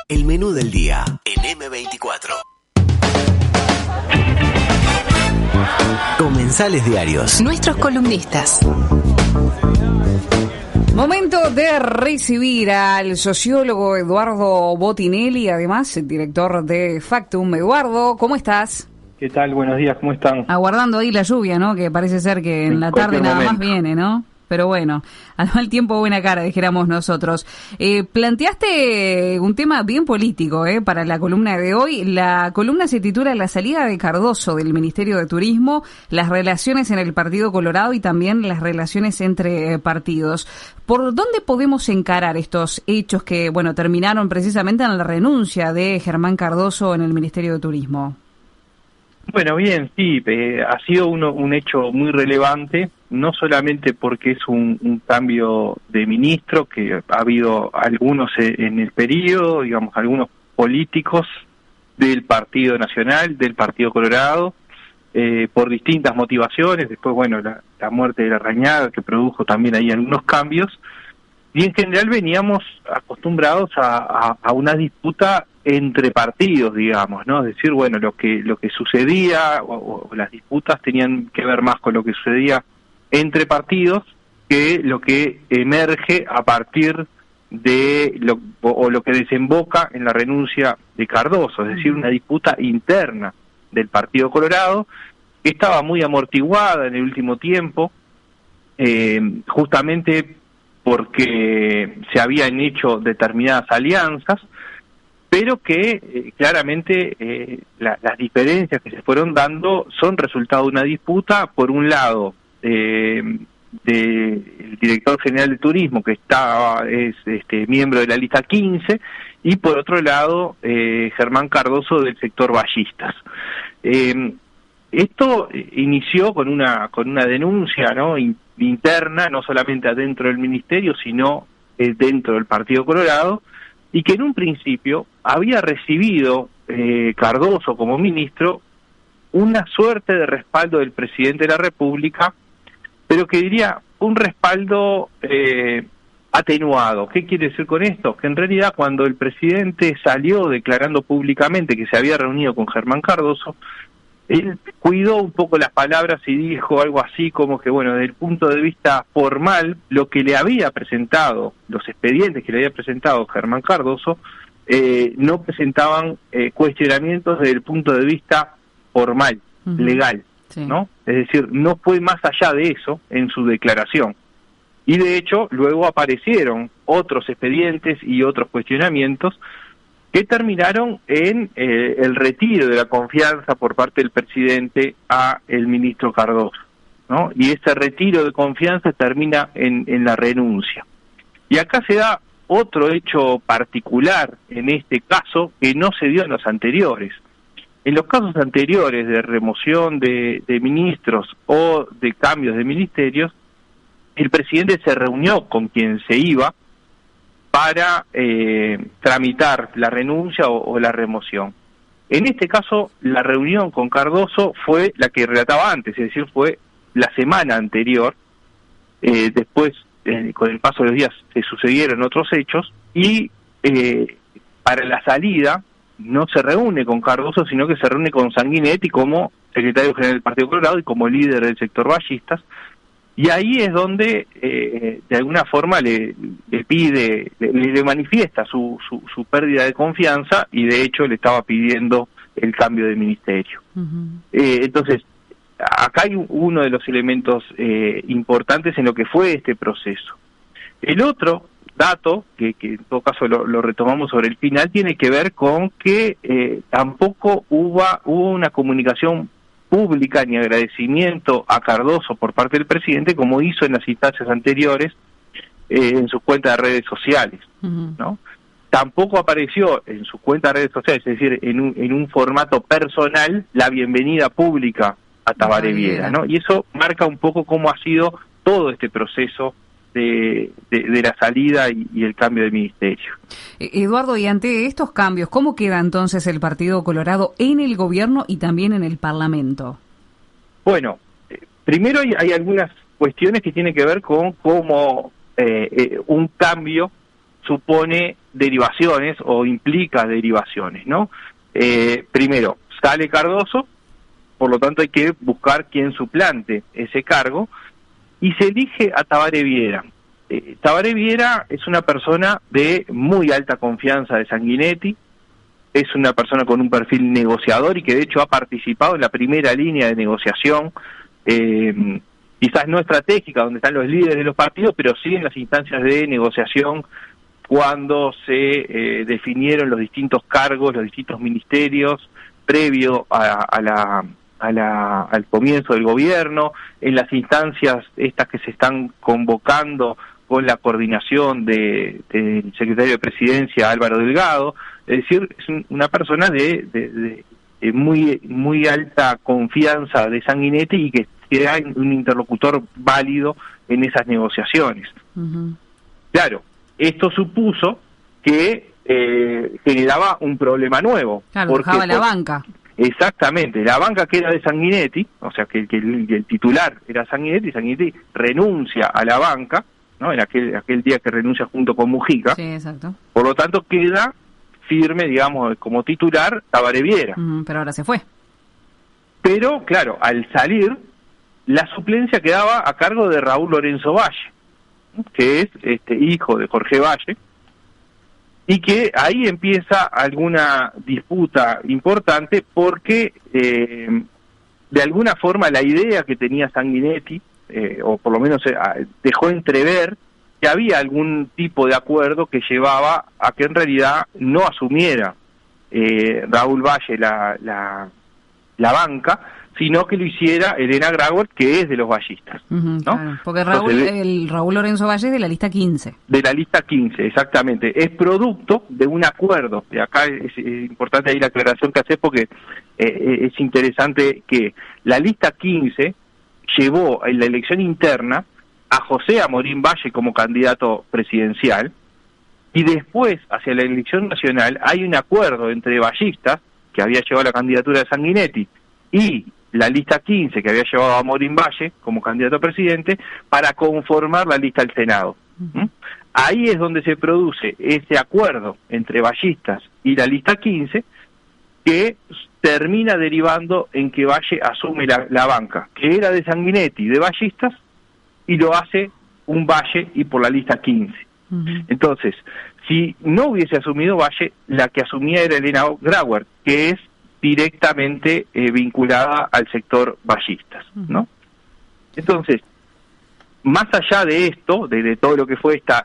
El menú del día en M24. Comensales diarios. Nuestros columnistas. Momento de recibir al sociólogo Eduardo Botinelli, además el director de Factum. Eduardo, ¿cómo estás? ¿Qué tal? Buenos días, ¿cómo están? Aguardando ahí la lluvia, ¿no? Que parece ser que en la tarde nada más viene, ¿no? Pero bueno, al mal tiempo buena cara, dijéramos nosotros. Planteaste un tema bien político para la columna de hoy. La columna se titula La salida de Cardoso del Ministerio de Turismo, las relaciones en el Partido Colorado y también las relaciones entre partidos. ¿Por dónde podemos encarar estos hechos que, bueno, terminaron precisamente en la renuncia de Germán Cardoso en el Ministerio de Turismo? Bueno, bien, sí, ha sido un hecho muy relevante, no solamente porque es un cambio de ministro, que ha habido algunos en el periodo, digamos, algunos políticos del Partido Nacional, del Partido Colorado, por distintas motivaciones, después, bueno, la muerte de Larrañaga, que produjo también ahí algunos cambios, y en general veníamos acostumbrados a una disputa entre partidos, digamos, ¿no? Es decir, bueno, lo que sucedía o las disputas tenían que ver más con lo que sucedía entre partidos que lo que emerge a partir de lo que desemboca en la renuncia de Cardoso, es decir, una disputa interna del Partido Colorado que estaba muy amortiguada en el último tiempo, justamente porque se habían hecho determinadas alianzas, pero que claramente las diferencias que se fueron dando son resultado de una disputa, por un lado, del director general de turismo, que es miembro de la lista 15, y por otro lado, Germán Cardoso del sector ballistas. Esto inició con una denuncia, ¿no?, interna, no solamente adentro del ministerio, sino dentro del Partido Colorado, y que en un principio había recibido Cardoso como ministro una suerte de respaldo del presidente de la República, pero que diría un respaldo atenuado. ¿Qué quiere decir con esto? Que en realidad cuando el presidente salió declarando públicamente que se había reunido con Germán Cardoso, él cuidó un poco las palabras y dijo algo así como que, bueno, desde el punto de vista formal, lo que le había presentado, los expedientes que le había presentado Germán Cardoso, no presentaban cuestionamientos desde el punto de vista formal, legal, sí, ¿no? Es decir, no fue más allá de eso en su declaración. Y de hecho, luego aparecieron otros expedientes y otros cuestionamientos que terminaron en el retiro de la confianza por parte del presidente a el ministro Cardoso, ¿no? Y ese retiro de confianza termina en la renuncia. Y acá se da otro hecho particular en este caso que no se dio en los anteriores. En los casos anteriores de remoción de ministros o de cambios de ministerios, el presidente se reunió con quien se iba para tramitar la renuncia o la remoción. En este caso, la reunión con Cardoso fue la que relataba antes, es decir, fue la semana anterior. Después, con el paso de los días, se sucedieron otros hechos y para la salida no se reúne con Cardoso, sino que se reúne con Sanguinetti como secretario general del Partido Colorado y como líder del sector ballistas. Y ahí es donde, de alguna forma, le manifiesta su pérdida de confianza y, de hecho, le estaba pidiendo el cambio de ministerio. Entonces, acá hay uno de los elementos importantes en lo que fue este proceso. El otro dato, que en todo caso lo retomamos sobre el final, tiene que ver con que tampoco hubo una comunicación pública ni agradecimiento a Cardoso por parte del presidente, como hizo en las instancias anteriores en sus cuentas de redes sociales, ¿no? Tampoco apareció en su cuenta de redes sociales, es decir, en un formato personal, la bienvenida pública a Tabaré Viera, ¿no? Y eso marca un poco cómo ha sido todo este proceso de la salida y el cambio de ministerio. Eduardo, y ante estos cambios, ¿cómo queda entonces el Partido Colorado en el gobierno y también en el Parlamento? Bueno, primero hay algunas cuestiones que tienen que ver con cómo un cambio supone derivaciones o implica derivaciones, ¿no? Primero, sale Cardoso, por lo tanto hay que buscar quién suplante ese cargo, y se elige a Tabaré Viera. Tabaré Viera es una persona de muy alta confianza de Sanguinetti, es una persona con un perfil negociador y que de hecho ha participado en la primera línea de negociación, quizás no estratégica, donde están los líderes de los partidos, pero sí en las instancias de negociación cuando se definieron los distintos cargos, los distintos ministerios, previo al comienzo del gobierno, en las instancias estas que se están convocando con la coordinación del secretario de Presidencia, Álvaro Delgado. Es decir, es una persona de muy alta confianza de Sanguinetti y que sea un interlocutor válido en esas negociaciones. Uh-huh. Claro, esto supuso que generaba un problema nuevo. Claro, dejaba la banca. Exactamente, la banca que era de Sanguinetti, o sea que el titular era Sanguinetti, Sanguinetti renuncia a la banca, ¿no? En aquel día que renuncia junto con Mujica. Sí, exacto. Por lo tanto queda firme, digamos, como titular Tabaré Viera. Pero ahora se fue. Pero, claro, al salir, la suplencia quedaba a cargo de Raúl Lorenzo Valle, que es hijo de Jorge Valle, y que ahí empieza alguna disputa importante porque de alguna forma la idea que tenía Sanguinetti, o por lo menos dejó entrever que había algún tipo de acuerdo que llevaba a que en realidad no asumiera Raúl Valle la banca, sino que lo hiciera Elena Grauert, que es de los vallistas, ¿no? Claro, porque Raúl Lorenzo Valle es de la lista 15. De la lista 15, exactamente. Es producto de un acuerdo. Y acá es importante ahí la aclaración que hace porque es interesante que la lista 15 llevó en la elección interna a José Amorín Valle como candidato presidencial, y después, hacia la elección nacional, hay un acuerdo entre vallistas, que había llevado la candidatura de Sanguinetti, y la lista 15, que había llevado a Amorín Valle como candidato a presidente, para conformar la lista al Senado. ¿Mm? Ahí es donde se produce ese acuerdo entre vallistas y la lista 15, que termina derivando en que Valle asume la banca, que era de Sanguinetti, de vallistas, y lo hace un Valle y por la lista 15. Entonces, si no hubiese asumido Valle, la que asumía era Elena Grauert, que es directamente vinculada al sector vallistas, ¿no? Entonces, más allá de esto, de todo lo que fue esta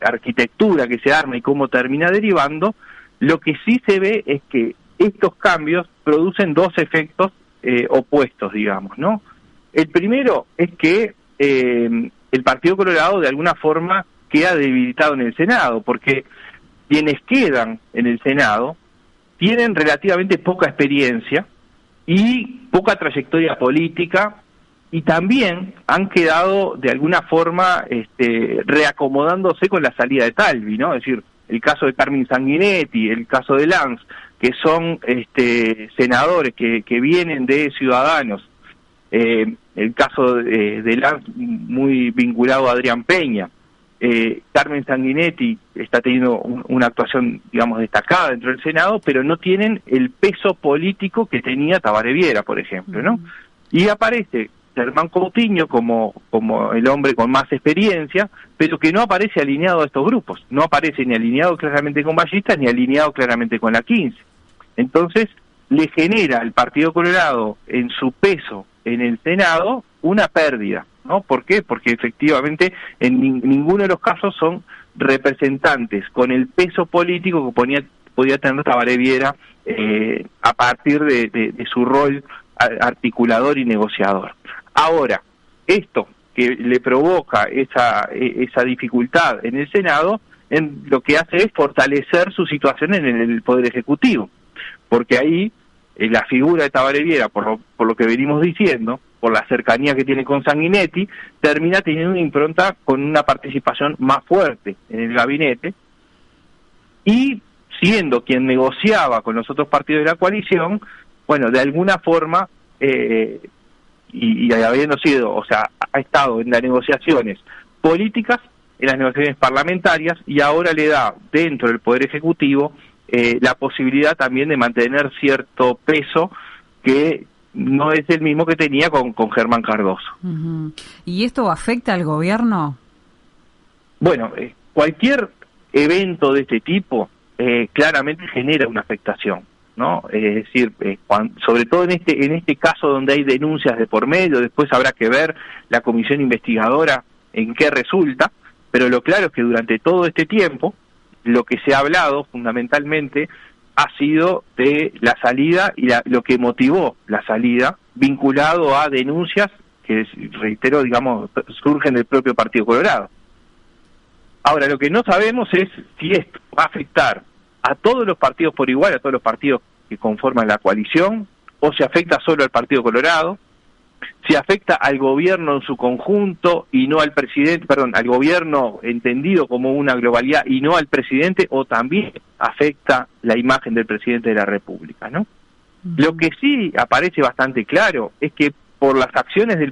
arquitectura que se arma y cómo termina derivando, lo que sí se ve es que estos cambios producen dos efectos opuestos, digamos, ¿no? El primero es que el Partido Colorado de alguna forma queda debilitado en el Senado, porque quienes quedan en el Senado tienen relativamente poca experiencia y poca trayectoria política, y también han quedado de alguna forma reacomodándose con la salida de Talvi, ¿no? Es decir, el caso de Carmen Sanguinetti, el caso de Lanz, que son senadores que vienen de Ciudadanos, el caso de Lanz muy vinculado a Adrián Peña. Carmen Sanguinetti está teniendo una actuación, digamos, destacada dentro del Senado, pero no tienen el peso político que tenía Tabaré Viera, por ejemplo, ¿no? Y aparece Germán Coutinho como el hombre con más experiencia, pero que no aparece alineado a estos grupos, no aparece ni alineado claramente con vallistas, ni alineado claramente con la 15. Entonces, le genera al Partido Colorado, en su peso en el Senado, una pérdida, ¿no? ¿Por qué? Porque efectivamente en ninguno de los casos son representantes con el peso político que podía tener Tabaré Viera a partir de su rol articulador y negociador. Ahora, esto que le provoca esa dificultad en el Senado, lo que hace es fortalecer su situación en el Poder Ejecutivo, porque ahí la figura de Tabaré Viera, por lo que venimos diciendo, por la cercanía que tiene con Sanguinetti, termina teniendo una impronta con una participación más fuerte en el gabinete, y siendo quien negociaba con los otros partidos de la coalición, bueno, de alguna forma, y habiendo sido, o sea, ha estado en las negociaciones políticas, en las negociaciones parlamentarias y ahora le da dentro del Poder Ejecutivo la posibilidad también de mantener cierto peso que no es el mismo que tenía con Germán Cardoso. Uh-huh. ¿Y esto afecta al gobierno? Bueno, cualquier evento de este tipo claramente genera una afectación, ¿no? Es decir, sobre todo en este caso donde hay denuncias de por medio, después habrá que ver la comisión investigadora en qué resulta, pero lo claro es que durante todo este tiempo lo que se ha hablado fundamentalmente ha sido de la salida y lo que motivó la salida, vinculado a denuncias que, reitero, digamos, surgen del propio Partido Colorado. Ahora, lo que no sabemos es si esto va a afectar a todos los partidos por igual, a todos los partidos que conforman la coalición, o si afecta solo al Partido Colorado, si afecta al gobierno en su conjunto y no al presidente, al gobierno entendido como una globalidad y no al presidente, o también afecta la imagen del presidente de la República, ¿no? Uh-huh. Lo que sí aparece bastante claro es que por las acciones de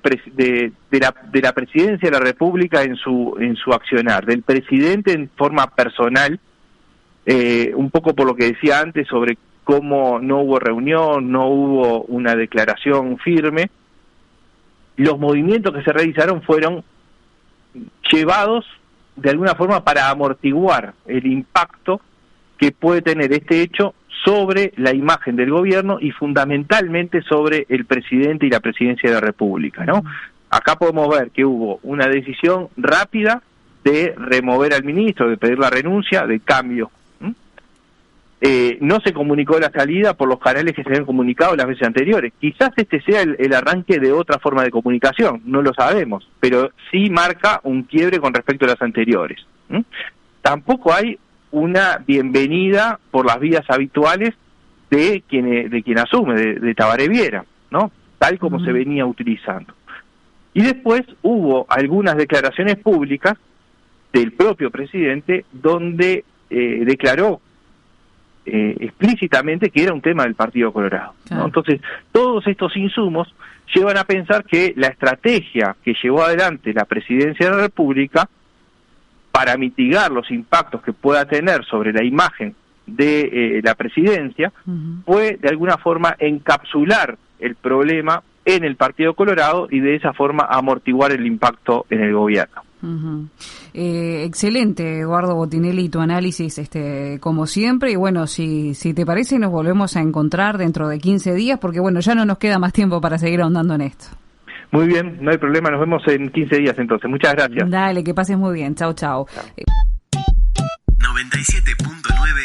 la presidencia de la República en su accionar, del presidente en forma personal, un poco por lo que decía antes sobre cómo no hubo reunión, no hubo una declaración firme, los movimientos que se realizaron fueron llevados de alguna forma para amortiguar el impacto que puede tener este hecho sobre la imagen del gobierno y fundamentalmente sobre el presidente y la presidencia de la República, ¿no? Acá podemos ver que hubo una decisión rápida de remover al ministro, de pedir la renuncia, de cambio. No se comunicó la salida por los canales que se habían comunicado las veces anteriores. Quizás este sea el arranque de otra forma de comunicación, no lo sabemos, pero sí marca un quiebre con respecto a las anteriores. Tampoco hay una bienvenida por las vías habituales de quien asume, de Tabaré Viera, ¿no? Tal como se venía utilizando. Y después hubo algunas declaraciones públicas del propio presidente donde declaró explícitamente que era un tema del Partido Colorado, ¿no? Entonces, todos estos insumos llevan a pensar que la estrategia que llevó adelante la presidencia de la República para mitigar los impactos que pueda tener sobre la imagen de la presidencia fue de alguna forma encapsular el problema en el Partido Colorado y de esa forma amortiguar el impacto en el gobierno. Excelente, Eduardo Botinelli, tu análisis como siempre, y bueno, si te parece nos volvemos a encontrar dentro de 15 días porque bueno, ya no nos queda más tiempo para seguir ahondando en esto. Muy bien, no hay problema, nos vemos en 15 días entonces, muchas gracias. Dale, que pases muy bien, chau. 97.9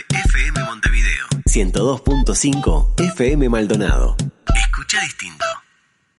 FM Montevideo, 102.5 FM Maldonado. Escucha distinto.